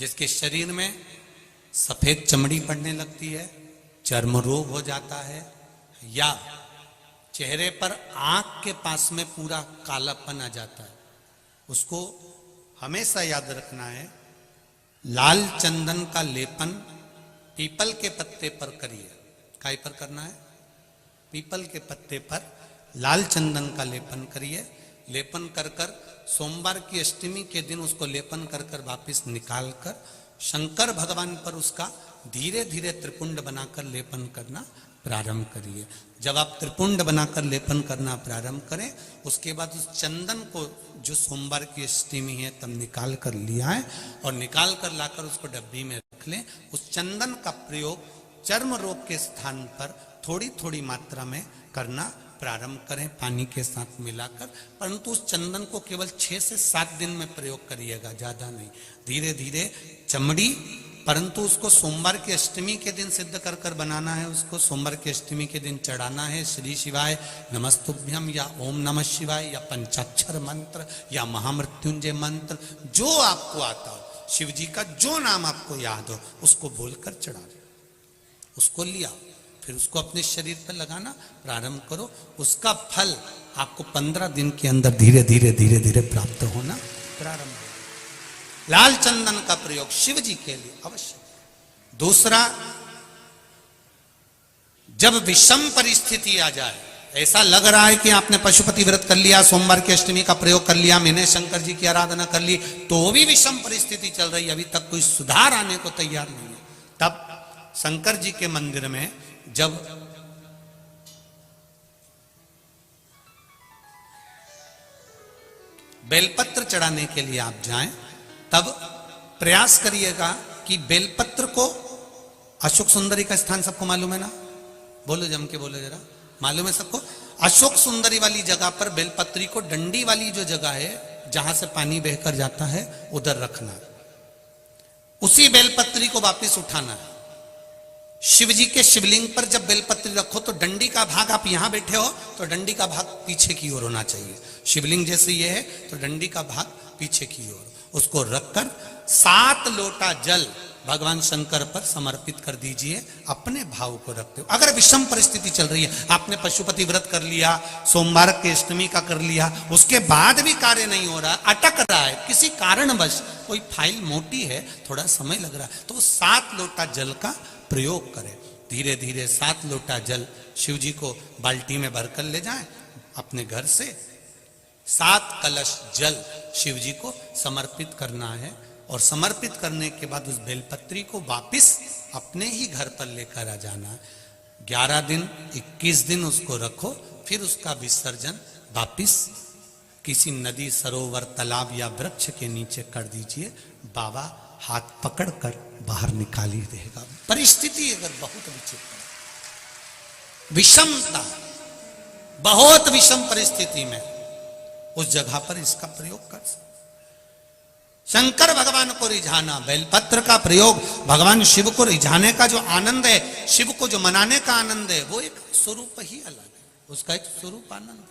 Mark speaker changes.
Speaker 1: जिसके शरीर में सफेद चमड़ी पड़ने लगती है, चर्म रोग हो जाता है, या चेहरे पर आंख के पास में पूरा कालापन आ जाता है, उसको हमेशा याद रखना है, लाल चंदन का लेपन पीपल के पत्ते पर करिए। काय पर करना है? पीपल के पत्ते पर लाल चंदन का लेपन करिए। लेपन कर कर सोमवार की अष्टमी के दिन उसको लेपन कर कर वापिस निकाल कर शंकर भगवान पर उसका धीरे धीरे त्रिपुंड बनाकर लेपन करना प्रारंभ करिए। जब आप त्रिपुंड बनाकर लेपन करना प्रारंभ करें, उसके बाद उस चंदन को जो सोमवार की अष्टमी है तब निकाल कर लिया है और निकाल कर लाकर उसको डब्बी में रख लें। उस चंदन का प्रयोग चर्म रोग के स्थान पर थोड़ी थोड़ी मात्रा में करना प्रारंभ करें, पानी के साथ मिलाकर। परंतु उस चंदन को केवल 6 से 7 दिन में प्रयोग करिएगा, ज्यादा नहीं। धीरे धीरे चमड़ी, परंतु उसको सोमवार की अष्टमी के दिन सिद्ध कर कर बनाना है। उसको सोमवार की अष्टमी के दिन चढ़ाना है श्री शिवाय नमस्तुभ्यम या ओम नमः शिवाय या पंचाक्षर मंत्र या महामृत्युंजय मंत्र, जो आपको आता हो, शिव जी का जो नाम आपको याद हो उसको बोलकर चढ़ा दो। उसको लिया, फिर उसको अपने शरीर पर लगाना प्रारंभ करो। उसका फल आपको 15 दिन के अंदर धीरे धीरे धीरे धीरे प्राप्त होना प्रारंभ हो। लाल चंदन का प्रयोग शिव जी के लिए अवश्य। दूसरा, जब विषम परिस्थिति आ जाए, ऐसा लग रहा है कि आपने पशुपति व्रत कर लिया, सोमवार की अष्टमी का प्रयोग कर लिया, मैंने शंकर जी की आराधना कर ली, तो भी विषम परिस्थिति चल रही है, अभी तक कोई सुधार आने को तैयार नहीं है, तब शंकर जी के मंदिर में जब बेलपत्र चढ़ाने के लिए आप जाएं, तब प्रयास करिएगा कि बेलपत्र को, अशोक सुंदरी का स्थान सबको मालूम है ना? बोलो, जम के बोलो जरा, मालूम है सबको? अशोक सुंदरी वाली जगह पर बेलपत्री को, डंडी वाली जो जगह है जहां से पानी बहकर जाता है, उधर रखना। उसी बेलपत्री को वापस उठाना है। शिव जी के शिवलिंग पर जब बेलपत्री रखो तो डंडी का भाग, आप यहां बैठे हो तो डंडी का भाग पीछे की ओर होना चाहिए। शिवलिंग जैसे ये है तो डंडी का भाग पीछे की ओर, उसको रखकर 7 लोटा जल भगवान शंकर पर समर्पित कर दीजिए, अपने भाव को रखते हो। अगर विषम परिस्थिति चल रही है, आपने पशुपति व्रत कर लिया, सोमवार के अष्टमी का कर लिया, उसके बाद भी कार्य नहीं हो रहा, अटक रहा है किसी कारणवश, कोई फाइल मोटी है, थोड़ा समय लग रहा है, तो 7 लोटा जल का प्रयोग करें। धीरे धीरे 7 लोटा जल शिव जी को बाल्टी में भरकर ले जाएं अपने घर से। 7 कलश जल शिव जी को समर्पित करना है और समर्पित करने के बाद उस बेलपत्री को वापिस अपने ही घर पर लेकर आ जाना। 11 दिन 21 दिन उसको रखो, फिर उसका विसर्जन वापिस किसी नदी, सरोवर, तालाब या वृक्ष के नीचे कर दीजिए। बाबा हाथ पकड़कर बाहर निकाल ही देगा। परिस्थिति अगर बहुत विचित्र, विषमता, बहुत विषम परिस्थिति में उस जगह पर इसका प्रयोग कर सकते। शंकर भगवान को रिझाना, बेलपत्र का प्रयोग भगवान शिव को रिझाने का जो आनंद है, शिव को जो मनाने का आनंद है, वो एक स्वरूप ही अलग है, उसका एक स्वरूप आनंद।